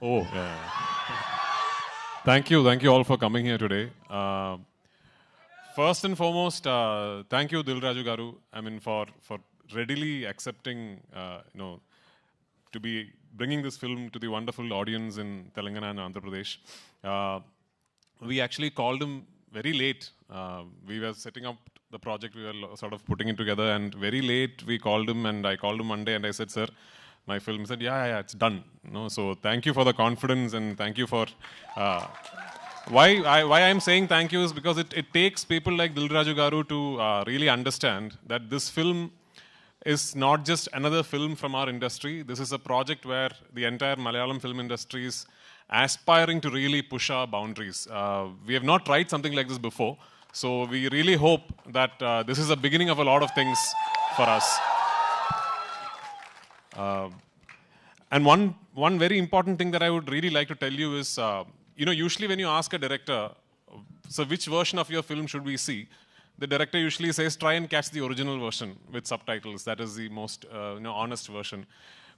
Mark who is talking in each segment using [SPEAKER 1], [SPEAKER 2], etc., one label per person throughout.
[SPEAKER 1] Oh, yeah. Thank you all for coming here today. First and foremost, thank you, Dilraju Garu. I mean, for readily accepting, to be bringing this film to the wonderful audience in Telangana and Andhra Pradesh. We actually called him very late. We were setting up the project, we were sort of putting it together, and very late we called him, and I called him one day and I said, sir, my film. He said, yeah, it's done. So thank you for the confidence, and thank you for... why I'm saying thank you is because it takes people like Dilraju Garu to really understand that this film is not just another film from our industry. This is a project where the entire Malayalam film industry is aspiring to really push our boundaries. We have not tried something like this before. So we really hope that this is the beginning of a lot of things for us. And one very important thing that I would really like to tell you is, usually when you ask a director, so which version of your film should we see? The director usually says, try and catch the original version with subtitles. That is the most honest version.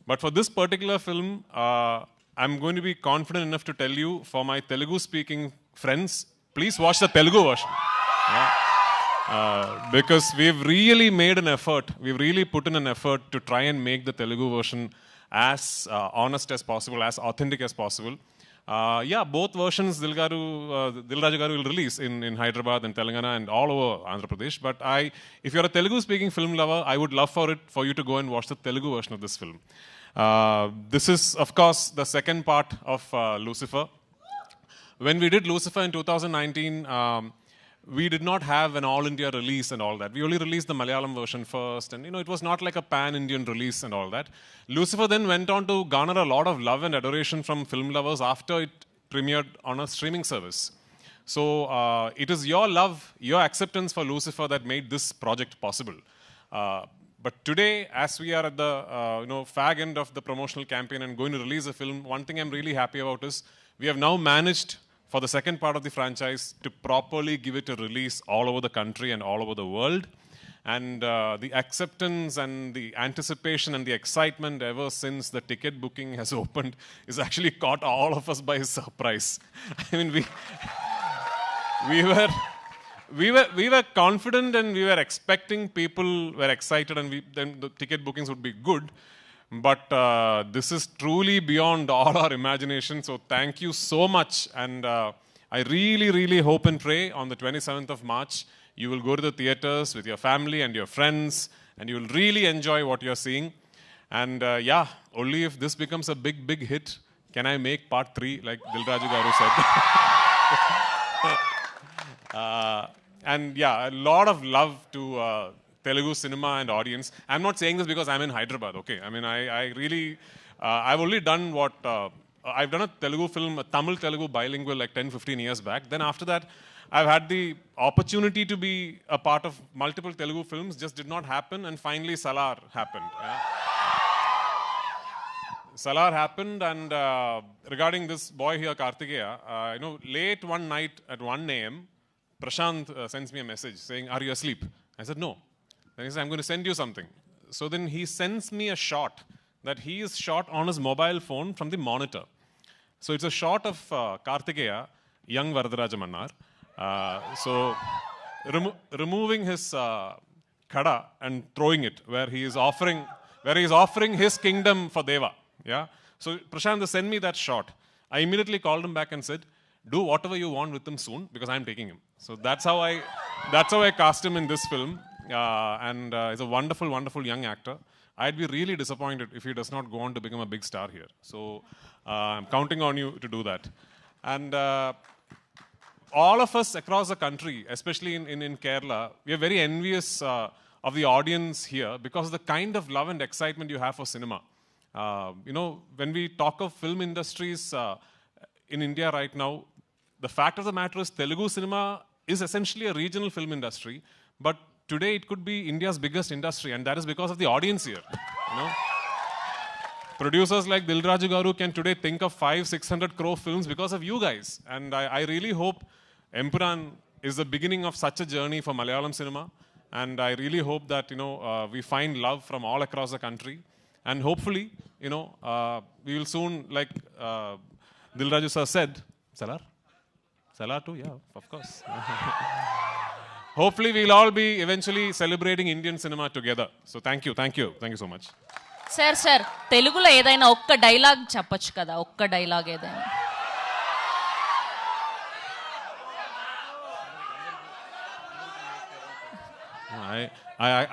[SPEAKER 1] But for this particular film, I'm going to be confident enough to tell you, for my Telugu-speaking friends, please watch the Telugu version. Yeah. Because we've really made an effort, we've really put in an effort to try and make the Telugu version as honest as possible, as authentic as possible. Both versions Dilraju Garu will release in Hyderabad and Telangana and all over Andhra Pradesh. But if you're a Telugu-speaking film lover, I would love for you to go and watch the Telugu version of this film. This is, of course, the second part of Lucifer. When we did Lucifer in 2019, we did not have an all-India release and all that. We only released the Malayalam version first, and it was not like a pan-Indian release and all that. Lucifer then went on to garner a lot of love and adoration from film lovers after it premiered on a streaming service. So it is your love, your acceptance for Lucifer that made this project possible. But today, as we are at the fag end of the promotional campaign and going to release a film, one thing I'm really happy about is we have now managed, for the second part of the franchise, to properly give it a release all over the country and all over the world. And the acceptance and the anticipation and the excitement ever since the ticket booking has opened is actually caught all of us by surprise. I mean, we were confident and we were expecting, people were excited, and then the ticket bookings would be good. But this is truly beyond all our imagination. So thank you so much. And I really, really hope and pray on the 27th of March, you will go to the theaters with your family and your friends, and you will really enjoy what you're seeing. And only if this becomes a big, big hit can I make part 3, like Dilraju Garu said. A lot of love to Telugu cinema and audience. I'm not saying this because I'm in Hyderabad, okay? I mean, I really, I've only done what, I've done a Telugu film, a Tamil-Telugu bilingual like 10, 15 years back. Then after that, I've had the opportunity to be a part of multiple Telugu films, just did not happen, and finally Salar happened. Yeah? Salar happened, and regarding this boy here, Kartikeya, late one night at 1 a.m., Prashant sends me a message saying, are you asleep? I said, no. Then he said, I'm going to send you something. So then he sends me a shot that he is shot on his mobile phone from the monitor. So it's a shot of Kartikeya, young Varadaraja Mannar. Removing his kada and throwing it where he is offering his kingdom for Deva. Yeah. So Prashant sent me that shot. I immediately called him back and said, do whatever you want with him soon, because I'm taking him. So that's how I cast him in this film. And he's a wonderful, wonderful young actor. I'd be really disappointed if he does not go on to become a big star here. So I'm counting on you to do that. And all of us across the country, especially in Kerala, we are very envious of the audience here because of the kind of love and excitement you have for cinema. When we talk of film industries in India right now, the fact of the matter is Telugu cinema is essentially a regional film industry, but today it could be India's biggest industry, and that is because of the audience here. Producers like Dilraju Garu can today think of 500-600 crore films because of you guys. And I really hope Empuraan is the beginning of such a journey for Malayalam cinema. And I really hope that, we find love from all across the country. And hopefully, we will soon, Dilraju sir said, Salar? Salar too, yeah, of course. Hopefully we'll all be eventually celebrating Indian cinema together. So thank you so much.
[SPEAKER 2] Sir తెలుగులో ఏదైనా ఒక్క dialogue చెప్పొచ్చు కదా, ఒక్క dialogue ఏదైనా.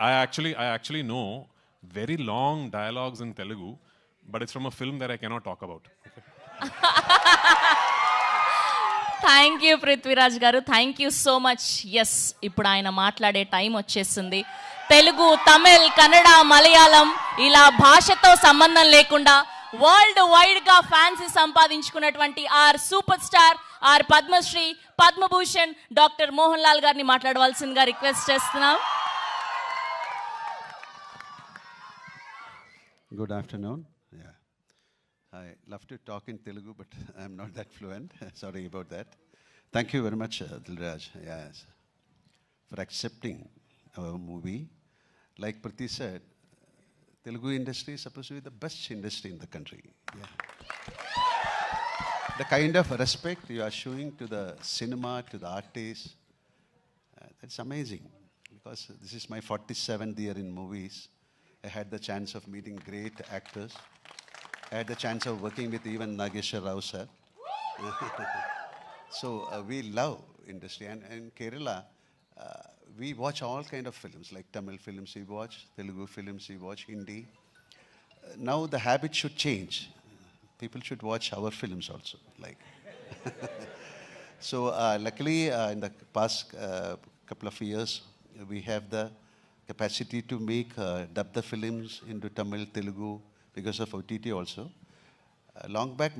[SPEAKER 1] I actually know very long dialogues in Telugu, but it's from a film that I cannot talk about.
[SPEAKER 2] Thank you Prithviraj garu, thank you so much. Yes, ఇప్పుడు ఆయన మాట్లాడే టైం వచ్చేసింది. తెలుగు, తమిళ్, కన్నడ, మలయాళం ఇలా భాషతో సంబంధం లేకుండా వరల్డ్ వైడ్ గా ఫ్యాన్స్ సంపాదించుకున్నటువంటి our super star, our Padmashri, Padmabhushan doctor Mohan Lal గారిని మాట్లాడవలసిందిగా రిక్వెస్ట్ చేస్తున్నాం.
[SPEAKER 3] Good afternoon. Yeah, I love to talk in Telugu, but I'm not that fluent. Sorry about that. Thank you very much, Dilraj, yes, for accepting our movie. Like Priti said, Telugu industry is supposed to be the best industry in the country. Yeah. The kind of respect you are showing to the cinema, to the artists, that's amazing. Because this is my 47th year in movies. I had the chance of meeting great actors. I had the chance of working with even Nageshwar Rao sir. So we love industry. And in Kerala, we watch all kind of films, like Tamil films we watch, Telugu films we watch, Hindi. Now the habit should change. People should watch our films also. Like so luckily in the past couple of years, we have the capacity to make dub the films into Tamil, Telugu, because of OTT also. Long back,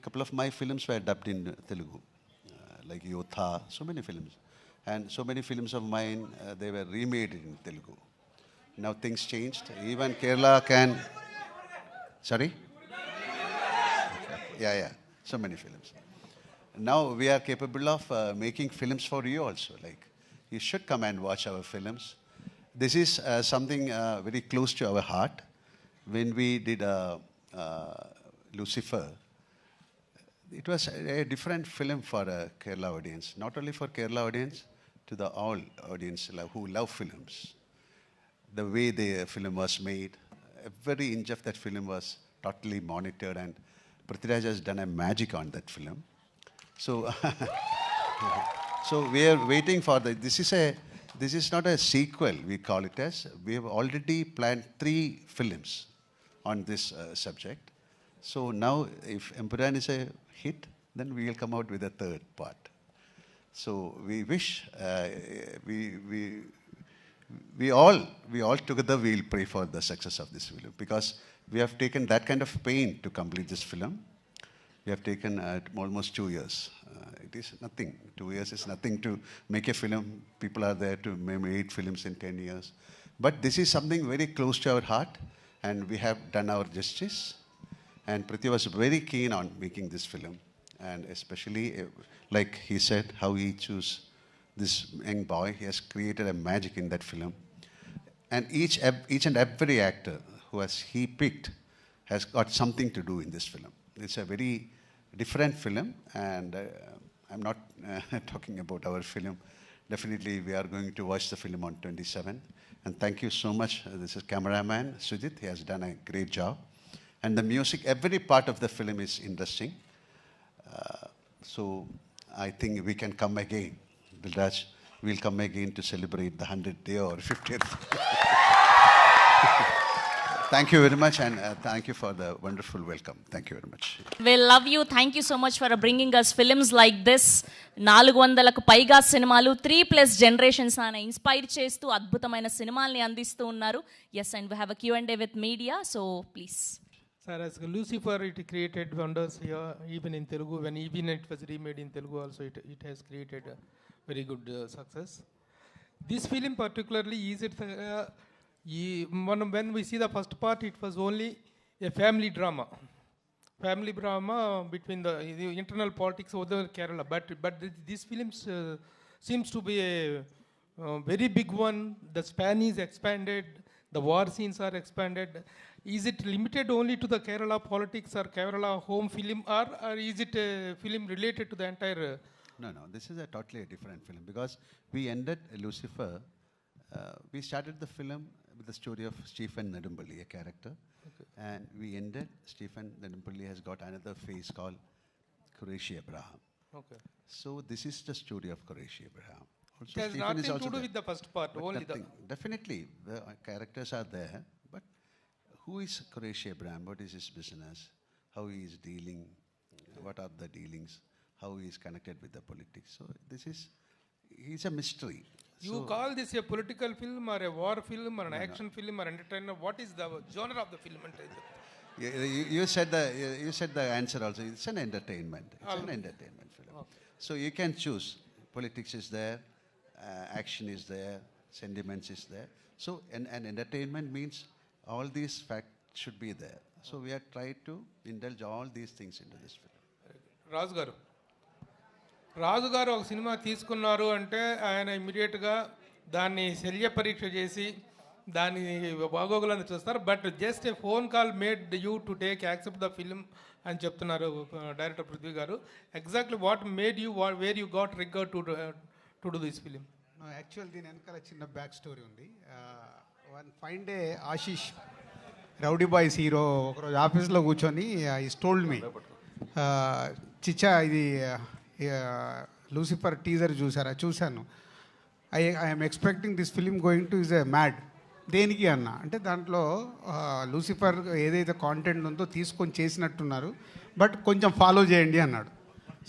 [SPEAKER 3] couple of my films were dubbed in Telugu, like Yotha, so many films. And so many films of mine, they were remade in Telugu. Now things changed. Even Kerala can... Sorry? Yeah, so many films. Now we are capable of making films for you also. Like, you should come and watch our films. This is something very close to our heart. When we did Lucifer, it was a different film for a Kerala audience. Not only for Kerala audience, to the all audience who love films. The way the film was made, every inch of that film was totally monitored, and Prithviraj has done a magic on that film. So, so we are waiting for this is not a sequel, we call it as. We have already planned 3 films on this subject. So now, if Empuraan is a hit, then we will come out with a 3rd part. So we wish, we all together will pray for the success of this film, because we have taken that kind of pain to complete this film. We have taken almost 2 years. It is nothing. 2 years is nothing to make a film. People are there to make films in 10 years. But this is something very close to our heart, and we have done our justice. And Prithvi was very keen on making this film. And especially, like he said, how he chose this young boy. He has created a magic in that film. And each and every actor who he picked has got something to do in this film. It's a very different film, and I'm not talking about our film. Definitely, we are going to watch the film on 27. And thank you so much. This is cameraman Sujith. He has done a great job. And the music, every part of the film is interesting. So I think we can come again. Dilraj, we'll come again to celebrate the 100th day or 50th. Thank you very much, and thank you for the wonderful welcome. Thank you very much.
[SPEAKER 2] We love you. Thank you so much for bringing us films like this. 400కు పైగా సినిమాలు 3+ generations ఆయన inspire చేస్తూ అద్భుతమైన సినిమాల్ని అందిస్తూ ఉన్నారు. Yes, and we have a Q&A with media, so please.
[SPEAKER 4] Sir, as Lucifer, it created wonders here, even in Telugu. When even it was remade in Telugu also, it has created a very good success. This film particularly, when we see the first part, it was only a family drama between the internal politics of the Kerala. But this film seems to be a very big one. The span is expanded. The war scenes are expanded. Is it limited only to the Kerala politics or Kerala home film, or is it a film related to the entire?
[SPEAKER 3] No, this is a totally different film because we ended Lucifer. We started the film with the story of Stephen Nedumpalli, a character.
[SPEAKER 4] Okay.
[SPEAKER 3] And we ended, Stephen Nedumpalli has got another phase called Qureshi Abraham.
[SPEAKER 4] Okay.
[SPEAKER 3] So this is the story of Qureshi Abraham. Also,
[SPEAKER 4] It has
[SPEAKER 3] Stephen is
[SPEAKER 4] nothing
[SPEAKER 3] also
[SPEAKER 4] to do
[SPEAKER 3] there.
[SPEAKER 4] with the first part,
[SPEAKER 3] But
[SPEAKER 4] only
[SPEAKER 3] nothing. Definitely, the characters are there. But who is Qureshi Abraham? What is his business? How he is dealing? What are the dealings? How he is connected with the politics? So this is, he's a mystery.
[SPEAKER 4] You call this a political film or a war film or an action film or entertainer? What is the genre of the film?
[SPEAKER 3] You said the answer also. It's an entertainment. It's an entertainment film.
[SPEAKER 4] Okay.
[SPEAKER 3] So you can choose. Politics is there, action is there, sentiments is there. So an entertainment means all these facts should be there. So we have tried to indulge all these things into this film.
[SPEAKER 4] రాజు గారు ఒక cinema తీసుకున్నారు అంటే ఆయన ఇమ్మీడియట్గా దాన్ని శల్య పరీక్ష చేసి దాని బాగోగులను చూస్తారు. But just a phone call made you to take accept the film అని చెప్తున్నారు డైరెక్టర్ పృథ్వీ గారు. Exactly what made you where you got రిగర్ to do this film?
[SPEAKER 5] Actual దీని వెనకాల చిన్న బ్యాక్ స్టోరీ ఉంది. One fine day Ashish rowdy boys hero ఒకరోజు ఆఫీస్లో కూర్చొని ఈస్ టోల్డ్ మీ, చిచ్చా ఇది లూసిఫర్ టీజర్ చూసారా? చూశాను. I'm expecting this film going to is a mad. దేనికి అన్న అంటే దాంట్లో లూసిఫర్ ఏదైతే కాంటెంట్ ఉందో తీసుకొని చేసినట్టున్నారు, బట్ కొంచెం ఫాలో చేయండి అన్నాడు.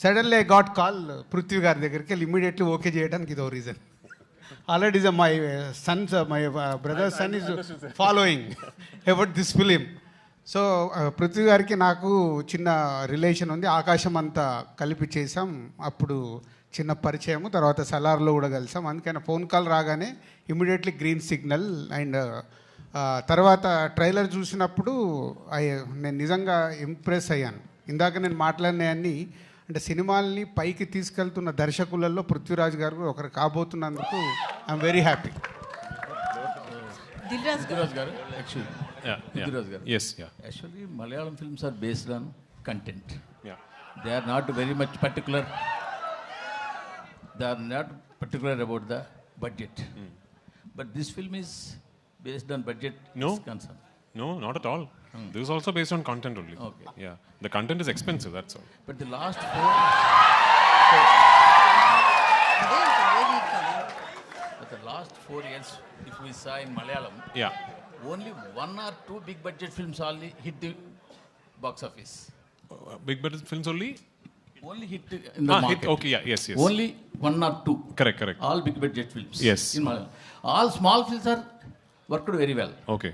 [SPEAKER 5] Suddenly I got call Prithvi గారి దగ్గరికి వెళ్ళి ఇమీడియట్లీ ఓకే చేయడానికి ఇదో reason. Already my Sons my brother sun is following about this film. So Prithvi గారికి నాకు చిన్న రిలేషన్ ఉంది. ఆకాశం అంతా కలిపి చేసాం. అప్పుడు చిన్న పరిచయము, తర్వాత సలార్లో కూడా కలిసాం. అందుకని ఫోన్ కాల్ రాగానే ఇమీడియట్లీ గ్రీన్ సిగ్నల్. అండ్ తర్వాత ట్రైలర్ చూసినప్పుడు నేను నిజంగా ఇంప్రెస్ అయ్యాను. ఇందాక నేను మాట్లాడినవన్నీ అంటే సినిమాల్ని పైకి తీసుకెళ్తున్న దర్శకులలో పృథ్వీరాజ్ గారు ఒకరు కాబోతున్నందుకు I'm very happy.
[SPEAKER 6] Prithviraj garu, actually. Prithviraj garu.
[SPEAKER 1] Yes, yeah.
[SPEAKER 6] Actually, Malayalam films are based on content.
[SPEAKER 1] Yeah.
[SPEAKER 6] They are not very much particular. They are not particular about the budget. But this film is based on budget.
[SPEAKER 1] No.
[SPEAKER 6] Is concerned.
[SPEAKER 1] No, not at all. This is also based on content only.
[SPEAKER 6] Okay.
[SPEAKER 1] Yeah. The content is expensive, that's all.
[SPEAKER 6] But the last four years, if we saw in Malayalam,
[SPEAKER 1] Yeah.
[SPEAKER 6] only one or two big budget films only hit the box office.
[SPEAKER 1] Big budget films only?
[SPEAKER 6] Only hit in the market.
[SPEAKER 1] Okay, yeah, yes.
[SPEAKER 6] Only one or two.
[SPEAKER 1] Correct.
[SPEAKER 6] All big budget films.
[SPEAKER 1] Yes.
[SPEAKER 6] In Malayalam. All small films are worked very well.
[SPEAKER 1] Okay.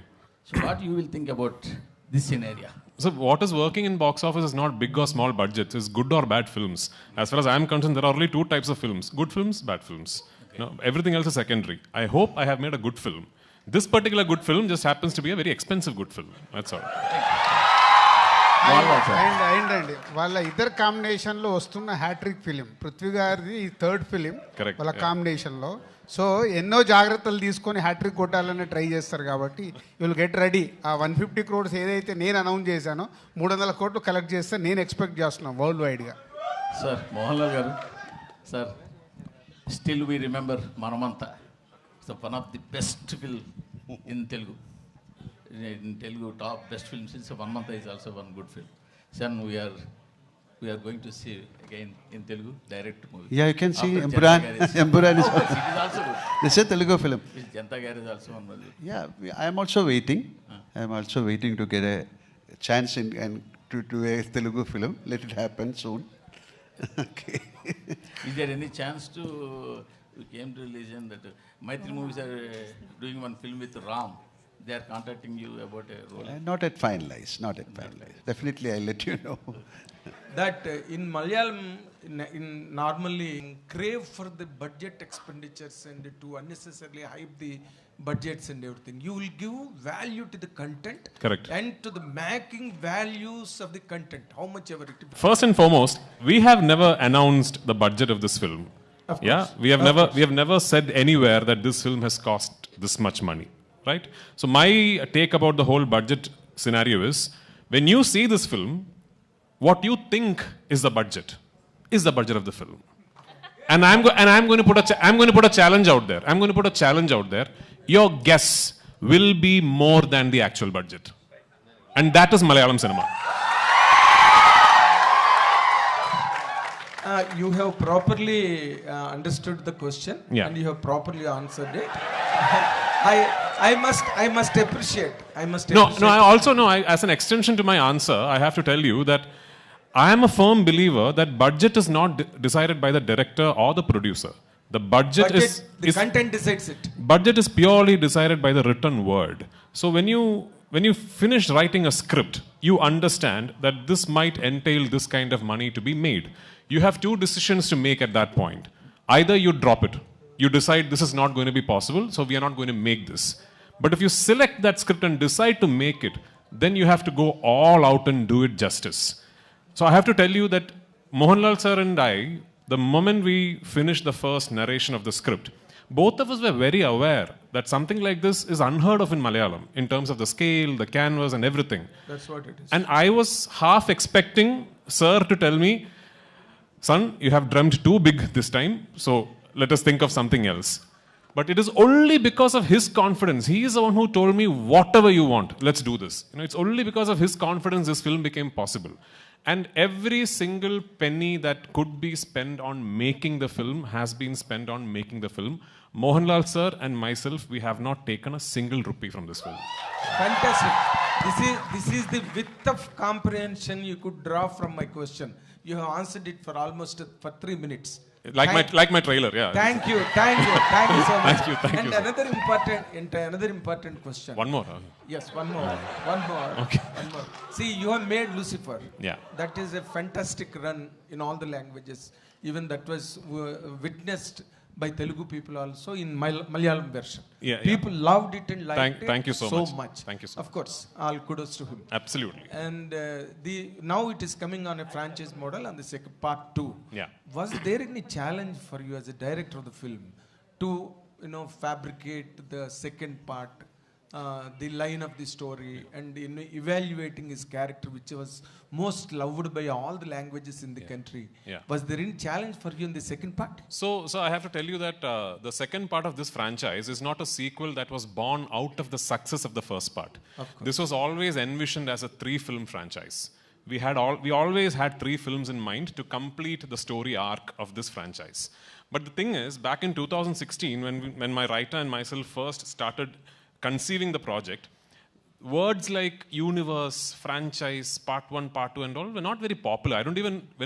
[SPEAKER 6] So what you will think about this scenario?
[SPEAKER 1] So what is working in box office is not big or small budgets, it's good or bad films. As far as I am concerned, there are only two types of films: good films, bad films. Okay. No, everything else is secondary. I hope I have made a good film. This particular good film just happens to be a very expensive good film. That's all.
[SPEAKER 5] అండి వాళ్ళ ఇద్దరు కాంబినేషన్లో వస్తున్న hat trick film Prithvi గారిది ఈ third film వాళ్ళ కాంబినేషన్లో. So ఎన్నో జాగ్రత్తలు తీసుకొని హ్యాట్రిక్ కొట్టాలని ట్రై చేస్తారు కాబట్టి యూ విల్ గెట్ రెడీ. ఆ 150 crores ఏదైతే నేను అనౌన్స్ చేశానో 300 crores కలెక్ట్ చేస్తే నేను ఎక్స్పెక్ట్ చేస్తున్నాను వరల్డ్ వైడ్గా.
[SPEAKER 6] సార్ మోహన్లాల్ గారు, సార్ స్టిల్ వీ రిమెంబర్ మనమంతా one of the best film in Telugu. In Telugu, top best films. It's One Month is also one good film. Son, we are going to see again in Telugu direct movie.
[SPEAKER 3] Yeah, you can see Empuraan. Empuraan is
[SPEAKER 6] it is also good.
[SPEAKER 3] This is a Telugu film.
[SPEAKER 6] Janta Gar is also one movie.
[SPEAKER 3] Yeah, I am also waiting. I am also waiting to get a chance and to do a Telugu film. Let it happen soon. Okay.
[SPEAKER 6] Is there any chance to we came to religion that Maitri movies are doing one film with Ram? They are contacting you about a role.
[SPEAKER 3] Not yet finalized. Definitely, I'll let you know.
[SPEAKER 7] That in Malayalam, in normally crave for the budget expenditures and to unnecessarily hype the budgets and everything. You will give value to the content.
[SPEAKER 1] Correct.
[SPEAKER 7] And to the making values of the content. How much ever it is.
[SPEAKER 1] First and foremost, we have never announced the budget of this film.
[SPEAKER 7] Of course.
[SPEAKER 1] Yeah, we have never said anywhere that this film has cost this much money. right? So my take about the whole budget scenario is, when you see this film, what you think is the budget of the film. And I'm going to put a challenge out there. I'm going to put a challenge out there. Your guess will be more than the actual budget. And that is Malayalam cinema.
[SPEAKER 7] You have properly understood the question,
[SPEAKER 1] Yeah.
[SPEAKER 7] and you have properly answered it. I must appreciate.
[SPEAKER 1] No, I also know, as an extension to my answer, I have to tell you that I am a firm believer that budget is not decided by the director or the producer. The budget is
[SPEAKER 7] content decides it.
[SPEAKER 1] Budget is purely decided by the written word. So when you finish writing a script, you understand that this might entail this kind of money to be made. You have two decisions to make at that point. Either you drop it, you decide this is not going to be possible, so we are not going to make this. But if you select that script and decide to make it, then you have to go all out and do it justice. So I have to tell you that Mohanlal sir and I, the moment we finished the first narration of the script, both of us were very aware that something like this is unheard of in Malayalam in terms of the scale, the canvas and everything.
[SPEAKER 7] That's what it is.
[SPEAKER 1] And I was half expecting sir to tell me, son, you have dreamt too big this time, so let us think of something else. But it is only because of his confidence. He is the one who told me, whatever you want, let's do this. It's only because of his confidence this film became possible. And every single penny that could be spent on making the film has been spent on making the film. Mohanlal sir and myself, we have not taken a single rupee from this film.
[SPEAKER 7] Fantastic. This is the width of comprehension you could draw from my question. You have answered it for almost for 3 minutes.
[SPEAKER 1] Like my trailer, yeah.
[SPEAKER 7] Thank you so much.
[SPEAKER 1] Thank you.
[SPEAKER 7] Another important question.
[SPEAKER 1] One more.
[SPEAKER 7] Yes, one more.
[SPEAKER 1] Okay.
[SPEAKER 7] One more. See, you have made Lucifer.
[SPEAKER 1] Yeah.
[SPEAKER 7] That is a fantastic run in all the languages. Even that was witnessed by Telugu people also in Malayalam version.
[SPEAKER 1] Yeah.
[SPEAKER 7] People loved it and liked it
[SPEAKER 1] thank you so
[SPEAKER 7] much.
[SPEAKER 1] Thank you so
[SPEAKER 7] Of course, all kudos to him.
[SPEAKER 1] Absolutely.
[SPEAKER 7] And now it is coming on a franchise model on the second part 2.
[SPEAKER 1] Yeah.
[SPEAKER 7] Was there any challenge for you as a director of the film to fabricate the second part, the line of the story, and evaluating his character, which was most loved by all the languages in the country?
[SPEAKER 1] Yeah.
[SPEAKER 7] Was there any challenge for you in the second part?
[SPEAKER 1] So I have to tell you that the second part of this franchise is not a sequel that was born out of the success of the first part. This was always envisioned as a 3-film franchise. We always had 3 films in mind to complete the story arc of this franchise. But the thing is, back in 2016, when my writer and myself first started conceiving the project, words like universe, franchise, part 1, part 2 and all were not very popular. When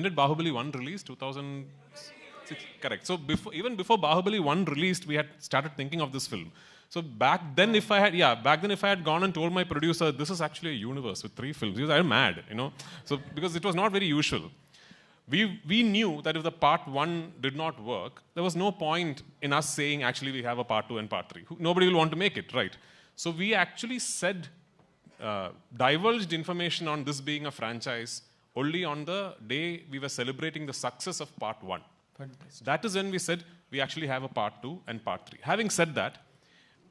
[SPEAKER 1] did Bahubali 1 release? 2006? Correct. So even before Bahubali 1 released, we had started thinking of this film. So back then if I had gone and told my producer, this is actually a universe with 3 films, because I'm mad, So because it was not very usual. We knew that if the part 1 did not work, there was no point in us saying, actually, we have a part 2 and part 3. Nobody will want to make it, right? So we actually divulged information on this being a franchise only on the day we were celebrating the success of part 1.
[SPEAKER 7] Fantastic.
[SPEAKER 1] That is when we said, we actually have a part 2 and part 3. Having said that,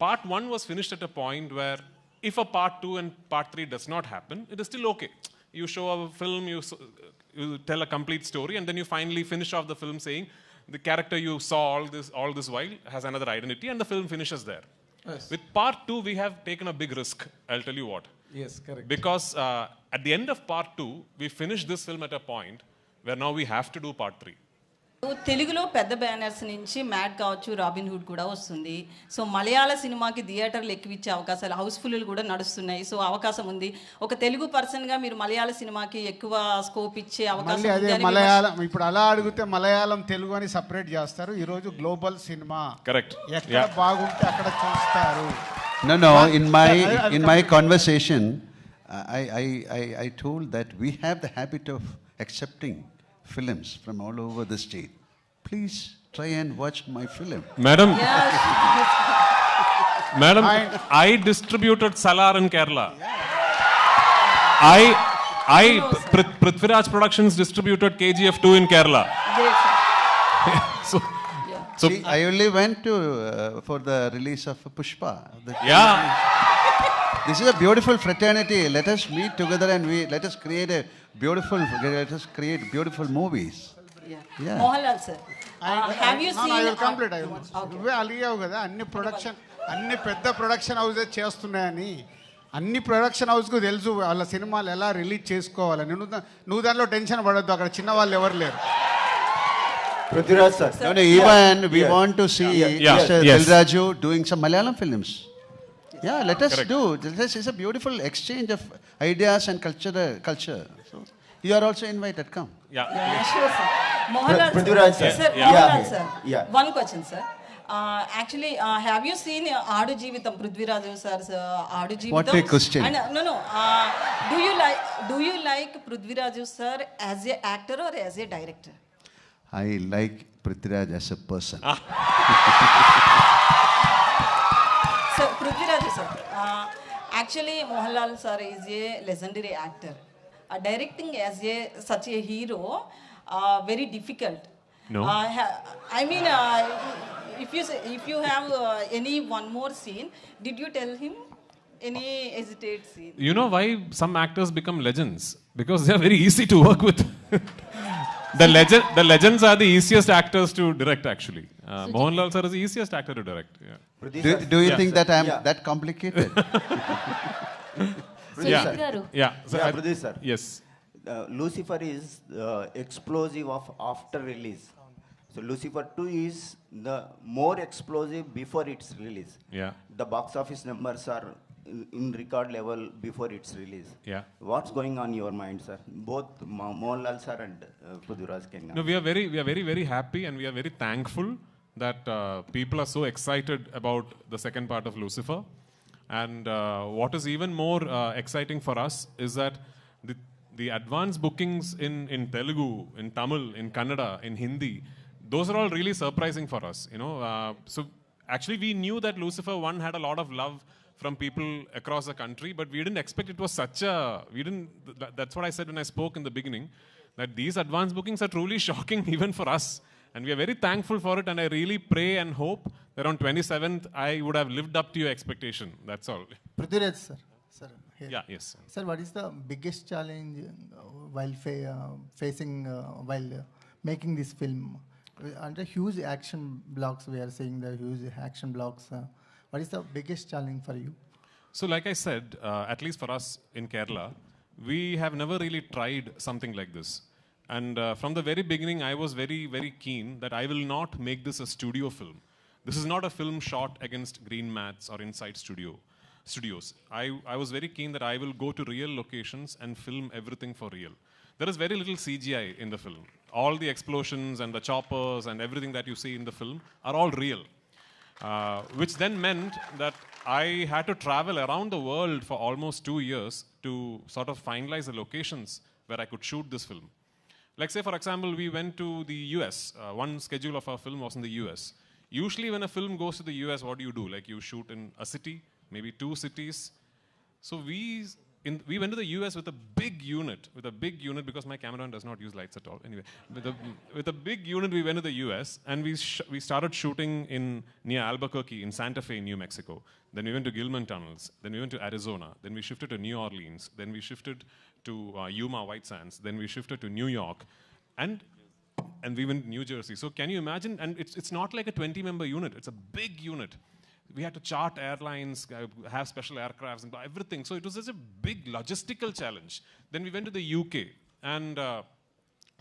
[SPEAKER 1] part 1 was finished at a point where if a part 2 and part 3 does not happen, it is still okay. You show a film, you tell a complete story, and then you finally finish off the film saying the character you saw all this while has another identity, and the film finishes there.
[SPEAKER 7] Yes.
[SPEAKER 1] With part 2, we have taken a big risk. I'll tell you what.
[SPEAKER 7] Yes, correct.
[SPEAKER 1] Because at the end of part 2, we finished this film at a point where now we have to do part 3.
[SPEAKER 8] తెలుగులో పెద్ద banners నుంచి mad కావచ్చు, robin hood కూడా వస్తుంది. So మలయాళ సినిమాకి థియేటర్లు ఎక్కువిచ్చే అవకాశాలు, Housefull కూడా నడుస్తున్నాయి. సో అవకాశం ఉంది. ఒక తెలుగు పర్సన్గా మీరు మలయాళ సినిమాకి ఎక్కువ స్కోప్ ఇచ్చే అవకాశం ఉంది.
[SPEAKER 5] మలయాళం ఇప్పుడు అలా అడిగితే మలయాళం తెలుగు అని సపరేట్ చేస్తారు. ఈరోజు గ్లోబల్ సినిమా
[SPEAKER 1] కరెక్ట్
[SPEAKER 5] ఎక్కడ బాగుంటే అక్కడ చూస్తారు.
[SPEAKER 3] No. In my conversation, I told that we have the habit of accepting films from all over the state. Please try and watch my film.
[SPEAKER 1] Madam, I distributed Salar in Kerala. Prithviraj Productions distributed KGF 2 in Kerala.
[SPEAKER 8] Yes,
[SPEAKER 1] So, So
[SPEAKER 3] See, I only went to for the release of Pushpa.
[SPEAKER 1] yeah.
[SPEAKER 3] This is a beautiful fraternity. Let us meet together and let us create beautiful movies. Yeah.
[SPEAKER 8] Mohanlal sir, have you seen?
[SPEAKER 5] I will complete. నువ్వే అలిగావు కదా అన్ని పెద్ద production houses చేస్తున్నాయని. అన్ని production హౌస్కు తెలుసు వాళ్ళ సినిమాలు ఎలా రిలీజ్ చేసుకోవాలని. నువ్వు దాంట్లో టెన్షన్ పడొద్దు, అక్కడ చిన్న వాళ్ళు ఎవరు లేరు.
[SPEAKER 9] Prithviraj sir.
[SPEAKER 3] No, even we want to see Mr. Dilraju doing some Malayalam films. Yeah, let us do. It's a beautiful exchange of ideas and culture. So you are also invited. Come.
[SPEAKER 8] Yeah, sure sir. Mohanlal
[SPEAKER 9] Prithviraj sir.
[SPEAKER 8] Sir,
[SPEAKER 9] Yeah.
[SPEAKER 8] Mohanlal sir.
[SPEAKER 9] Yeah.
[SPEAKER 8] One question sir. Actually, have you seen Aadu Jeevitam, Prithviraj sir's Aadu Jeevitam?
[SPEAKER 3] What a question.
[SPEAKER 8] And, no. Do you like Prithviraj sir as a actor or as a director?
[SPEAKER 3] I like Prithviraj as a person.
[SPEAKER 8] So, Prithviraj sir, actually Mohanlal sir is a legendary actor. Directing as such a hero, very difficult.
[SPEAKER 1] No.
[SPEAKER 8] I mean, if you have any one more scene, did you tell him any hesitate scene?
[SPEAKER 1] You know why some actors become legends? Because they are very easy to work with. The legends are the easiest actors to direct, actually. Mohanlal sir is the easiest actor to direct. Yeah.
[SPEAKER 3] Do you think that I am that complicated?
[SPEAKER 2] Sujith garu.
[SPEAKER 1] Yeah. So
[SPEAKER 9] Yeah, Prithviraj sir.
[SPEAKER 1] Yes.
[SPEAKER 9] Lucifer is explosive of after release. So Lucifer 2 is the more explosive before its release.
[SPEAKER 1] Yeah.
[SPEAKER 9] The box office numbers are in record level before its release.
[SPEAKER 1] Yeah.
[SPEAKER 9] What's going on in your mind, sir? Both Mohanlal sir and Prithviraj can.
[SPEAKER 1] No, we are very happy and we are very thankful that people are so excited about the second part of Lucifer. And what is even more exciting for us is that the advance bookings in Telugu, in Tamil, in Kannada, in Hindi, those are all really surprising for us. You know, so actually we knew that Lucifer 1 had a lot of love from people across the country, but we didn't expect it was such a. That's what I said when I spoke in the beginning, that these advance bookings are truly shocking even for us. And we are very thankful for it, and I really pray and hope that on 27th I would have lived up to your expectation. That's all.
[SPEAKER 10] Prithviraj sir. Here.
[SPEAKER 1] Yeah, yes.
[SPEAKER 10] Sir, what is the biggest challenge while facing while making this film? Under huge action blocks, we are seeing the huge action blocks. What is the biggest challenge for you?
[SPEAKER 1] So like I said, at least for us in Kerala, we have never really tried something like this. And from the very beginning, I was very, very keen that I will not make this a studio film. This is not a film shot against green mats or inside studios. I was very keen that I will go to real locations and film everything for real. There is very little CGI in the film. All the explosions and the choppers and everything that you see in the film are all real. Which then meant that I had to travel around the world for almost 2 years to sort of finalize the locations where I could shoot this film. Like say, for example, we went to the US. One schedule of our film was in the US. Usually when a film goes to the US, what do? Like you shoot in a city, maybe 2 cities. So we went to the US with a big unit, because my cameraman does not use lights at all. Anyway, with a big unit, we went to the US and we started shooting near Albuquerque in Santa Fe, New Mexico. Then we went to Gilman Tunnels. Then we went to Arizona. Then we shifted to New Orleans. Then we shifted to Yuma White Sands. Then we shifted to New York, and we went to New Jersey. So can you imagine? And it's not like a 20-member unit. It's a big unit. We had to chart airlines, have special aircrafts and everything. So it was such a big logistical challenge. Then we went to the UK. And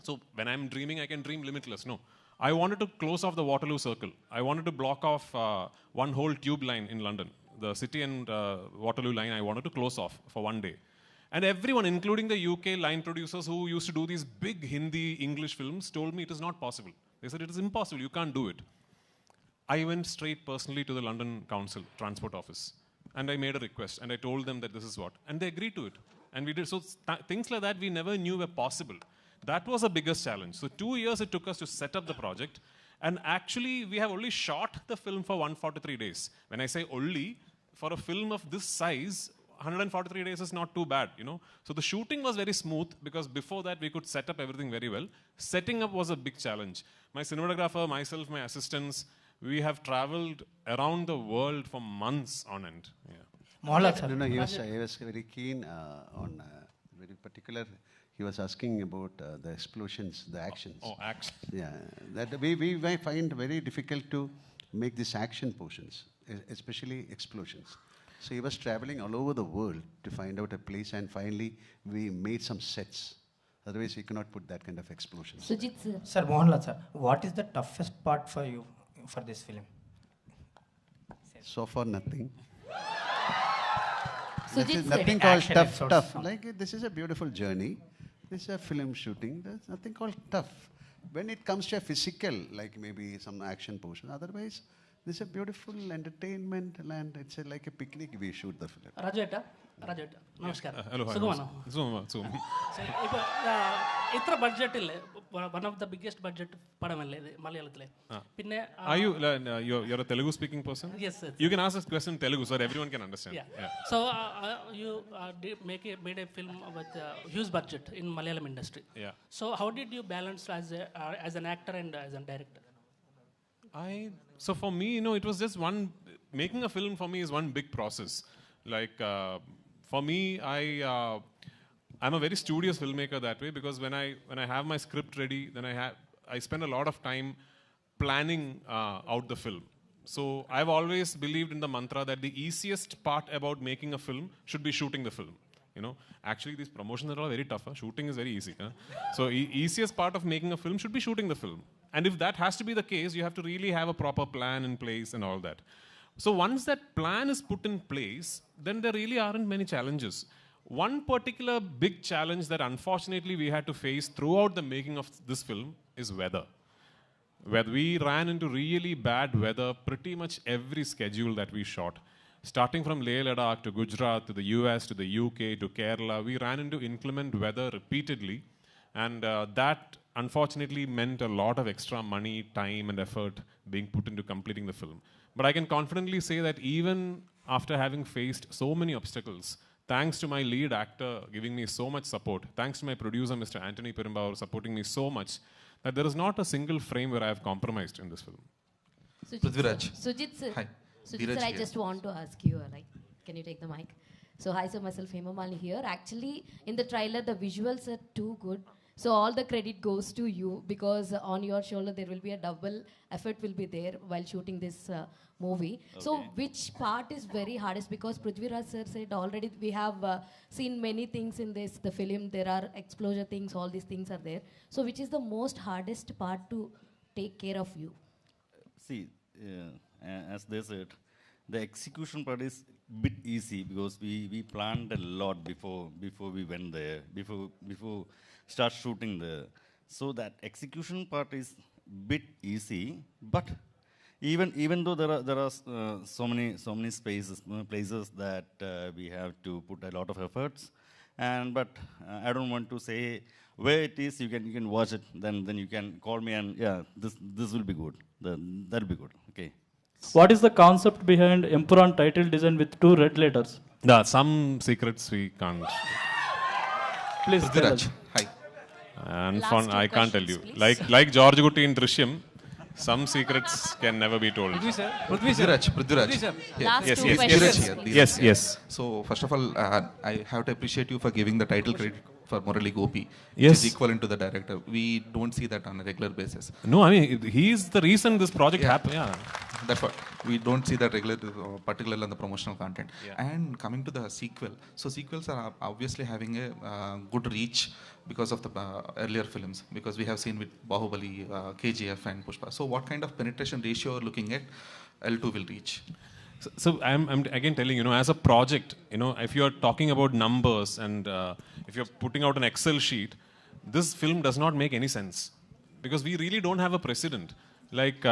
[SPEAKER 1] so when I'm dreaming, I can dream limitless. No. I wanted to close off the Waterloo Circle. I wanted to block off one whole tube line in London. The City and Waterloo line I wanted to close off for one day. And everyone, including the UK line producers who used to do these big Hindi, English films, told me it is not possible. They said it is impossible, you can't do it. I went straight personally to the London Council Transport Office and I made a request and I told them that this is what. And they agreed to it. And we did. So things like that we never knew were possible. That was the biggest challenge. So 2 years it took us to set up the project. And actually we have only shot the film for 143 days. When I say only, for a film of this size, 143 days is not too bad, you know. So the shooting was very smooth because before that we could set up everything very well. Setting up was a big challenge. My cinematographer, myself, my assistants, we have traveled around the world for months on end. Yeah.
[SPEAKER 11] Mohanlal sir.
[SPEAKER 3] No, he was very keen on very particular. He was asking about the explosions, the actions.
[SPEAKER 1] Oh, action.
[SPEAKER 3] Yeah, that we might find very difficult to make these action portions, especially explosions. So he was traveling all over the world to find out a place, and finally we made some sets. Otherwise, we cannot put that kind of explosions.
[SPEAKER 11] Sujith sir. Sir, Mohanlal sir, what is the toughest part for you for this film?
[SPEAKER 3] So far, nothing.
[SPEAKER 2] Sujith
[SPEAKER 3] Nothing
[SPEAKER 2] sir.
[SPEAKER 3] called
[SPEAKER 11] Action
[SPEAKER 3] tough.
[SPEAKER 11] episodes.
[SPEAKER 3] Tough. Like this is a beautiful journey. This is a film shooting. There's nothing called tough. When it comes to a physical, like maybe some action portion, otherwise, this is a beautiful entertainment and it's like a picnic we shoot the film.
[SPEAKER 11] Rajeta, ನಮಸ್ಕಾರ
[SPEAKER 1] Hello.
[SPEAKER 11] ಸುಗುಮಾನ
[SPEAKER 1] Zoom.
[SPEAKER 11] இப்போ ഇത്ര ബഡ്ജറ്റിൽ one of the biggest budget പടമല്ലേ ഇത് മലയാളത്തിൽ പിന്നെ
[SPEAKER 1] Are you you're a Telugu speaking person?
[SPEAKER 11] Yes, sir.
[SPEAKER 1] You can ask this question in Telugu so that everyone can understand.
[SPEAKER 11] Yeah. So you made a film with huge budget in Malayalam industry.
[SPEAKER 1] Yeah.
[SPEAKER 11] So how did you balance as an actor and as a director?
[SPEAKER 1] So for me, you know, it was just making a film for me is one big process. Like for me, I'm a very studious filmmaker that way, because when I have my script ready, then I spend a lot of time planning out the film. So I've always believed in the mantra that the easiest part about making a film should be shooting the film. You know, actually these promotions are all very tough. Shooting is very easy. So easiest part of making a film should be shooting the film. And if that has to be the case, you have to really have a proper plan in place and all that. So once that plan is put in place, then there really aren't many challenges. One particular big challenge that unfortunately we had to face throughout the making of this film is weather. Where we ran into really bad weather pretty much every schedule that we shot. Starting from Leh Ladakh to Gujarat to the US to the UK to Kerala, we ran into inclement weather repeatedly, and that unfortunately meant a lot of extra money, time and effort being put into completing the film. But I can confidently say that even after having faced so many obstacles, thanks to my lead actor giving me so much support, thanks to my producer Mr. Anthony Perumbavoor supporting me so much, that there is not a single frame where I have compromised in this film.
[SPEAKER 12] Prithviraj.
[SPEAKER 2] Sujith sir.
[SPEAKER 12] Hi.
[SPEAKER 2] Sujith
[SPEAKER 12] Viraj
[SPEAKER 2] sir, I
[SPEAKER 12] here.
[SPEAKER 2] just want to ask you, like, can you take the mic? So hi sir, myself Hemamali here. Actually, in the trailer, the visuals are too good. So all the credit goes to you, because on your shoulder there will be a double effort will be there while shooting this movie. Okay. So which part is very hardest? Because Prithviraj sir said already we have seen many things in the film. There are explosion things, all these things are there. So which is the most hardest part to take care of you?
[SPEAKER 13] See, as they said, the execution part is bit easy because we planned a lot before we went there, before start shooting there. So that execution part is bit easy, but even though there are so many places that we have to put a lot of efforts, but I don't want to say where it is. You can watch it, then you can call me and this will be good. That'll be good. Okay.
[SPEAKER 14] What is the concept behind Empuraan title design with 2 red letters?
[SPEAKER 1] Some secrets we can't.
[SPEAKER 14] Please tell us.
[SPEAKER 12] Hi.
[SPEAKER 1] And
[SPEAKER 2] Last
[SPEAKER 1] fun,
[SPEAKER 2] two
[SPEAKER 1] I can't tell you.
[SPEAKER 2] questions, please.
[SPEAKER 1] Like George Gutti in Drishyam, some secrets can never be told.
[SPEAKER 12] Prithviraj. Here.
[SPEAKER 2] Last
[SPEAKER 1] Yes,
[SPEAKER 2] two
[SPEAKER 1] yes,
[SPEAKER 2] questions.
[SPEAKER 12] Here.
[SPEAKER 1] Yes, yes.
[SPEAKER 12] So first of all, I have to appreciate you for giving the title credit for Murali Gopi, which
[SPEAKER 1] Yes.
[SPEAKER 12] is equivalent to the director. We don't see that on a regular basis.
[SPEAKER 1] No, I mean, he's the reason this project happened. Yeah.
[SPEAKER 12] That's what we don't see that regular, particularly on the promotional content. And coming to the sequel, so sequels are obviously having a good reach because of the earlier films, because we have seen with Bahubali, KGF and Pushpa. So what kind of penetration ratio are looking at L2 will reach?
[SPEAKER 1] So I'm again telling, you know, as a project, you know, if you're talking about numbers and if you're putting out an Excel sheet, this film does not make any sense, because we really don't have a precedent. Like,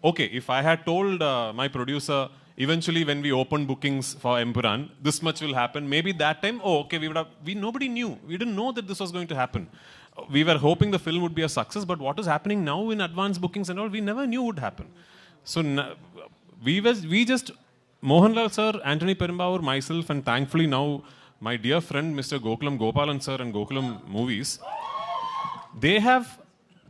[SPEAKER 1] okay, if I had told my producer eventually when we opened bookings for Empuraan, this much will happen, maybe that time, nobody knew. We didn't know that this was going to happen. We were hoping the film would be a success, but what is happening now in advance bookings and all, we never knew would happen. So we just Mohanlal sir, Anthony Perumbavoor, myself, and thankfully now my dear friend Mr. Gokulam Gopalan sir and Gokulam Movies, they have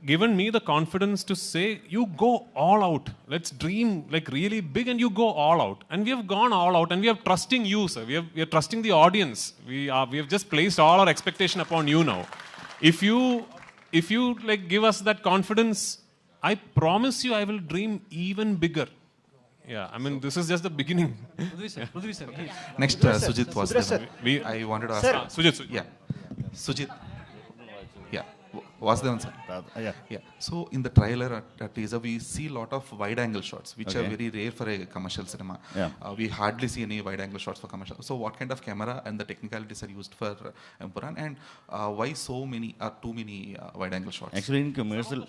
[SPEAKER 1] given me the confidence to say, you go all out. Let's dream like really big and you go all out. And we have gone all out and we are trusting you, sir. We are trusting the audience. We have just placed all our expectation upon you now. If you like give us that confidence, I promise you I will dream even bigger. Yeah, I mean, this is just the beginning.
[SPEAKER 12] Prithvi sir. Next, Sujith was there. I wanted to ask. Sujith. Yeah. Sujith. Yeah. Vasudev sir. Yeah. So in the trailer teaser, we see a lot of wide-angle shots, which are very rare for a commercial cinema. We hardly see any wide-angle shots for commercial. So what kind of camera and the technicalities are used for Empuraan, and why so many or too many wide-angle shots?
[SPEAKER 13] Actually, in commercial.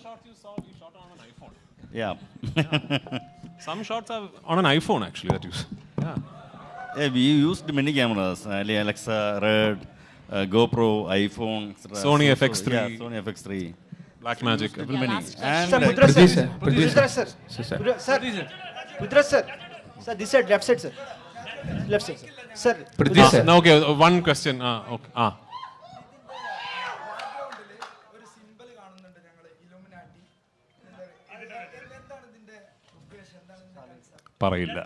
[SPEAKER 13] Yeah.
[SPEAKER 1] Some shots are on an iPhone actually that use. Yeah.
[SPEAKER 13] We used many cameras, Alexa, Red, GoPro, iPhone, etc.
[SPEAKER 1] Sony FX3.
[SPEAKER 13] Yeah, Sony FX3.
[SPEAKER 1] Blackmagic.
[SPEAKER 13] Many. And
[SPEAKER 15] Prithviraj sir. Sir, this side, left side, sir. Left side, sir. Sir.
[SPEAKER 1] Now, okay, one question. Okay. പറയില്ല.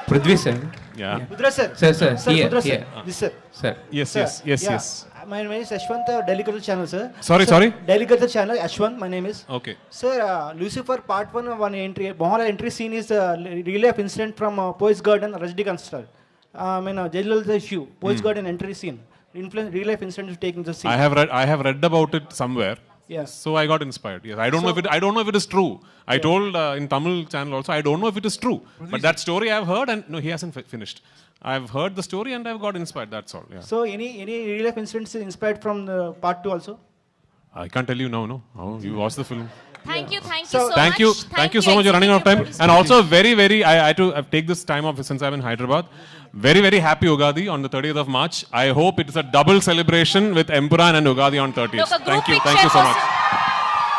[SPEAKER 16] Prithvi sir.
[SPEAKER 1] Yeah.
[SPEAKER 15] Prithviraj sir.
[SPEAKER 16] Sir.
[SPEAKER 15] Prithviraj sir.
[SPEAKER 16] Here.
[SPEAKER 15] This sir.
[SPEAKER 16] Sir.
[SPEAKER 1] Yes.
[SPEAKER 15] My name is Ashwant, Daily Culture Channel, sir.
[SPEAKER 1] Sorry.
[SPEAKER 15] Daily Culture Channel, Ashwant, my name is.
[SPEAKER 1] Okay.
[SPEAKER 15] Sir, Lucifer Part 1 entry, Mohanlal entry scene is real life incident from Poets Garden, Rajnikant star. Jailal issue, Poets Garden entry scene. Real life incident is taking the scene.
[SPEAKER 1] I have read about it somewhere.
[SPEAKER 15] Yes.
[SPEAKER 1] So I got inspired. Yes. I don't know if it is true. I told in Tamil channel also, I don't know if it is true. But that story I have heard, and no, he hasn't finished. I've heard the story and I've got inspired. That's all. Yeah.
[SPEAKER 15] So any real life incidents inspired from the Part 2 also?
[SPEAKER 1] I can't tell you now. No. Oh, you watched the film.
[SPEAKER 2] Thank you so much.
[SPEAKER 1] Thank you so much. You're running out of time. And also very, I had to take this time off since I'm in Hyderabad. Very, very happy Ugadi on the 30th of March. I hope it is a double celebration with Empuraan and Ugadi on 30th. Thank you so much.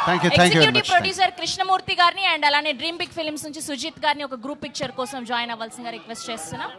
[SPEAKER 3] Thank you very
[SPEAKER 2] executive
[SPEAKER 3] much.
[SPEAKER 2] Producer Krishnamurthy గారిని and అలానే dream big films నుంచి సుజిత్ గారిని ఒక group picture కోసం join అవ్వాల్సిందిగా request చేస్తున్నాం.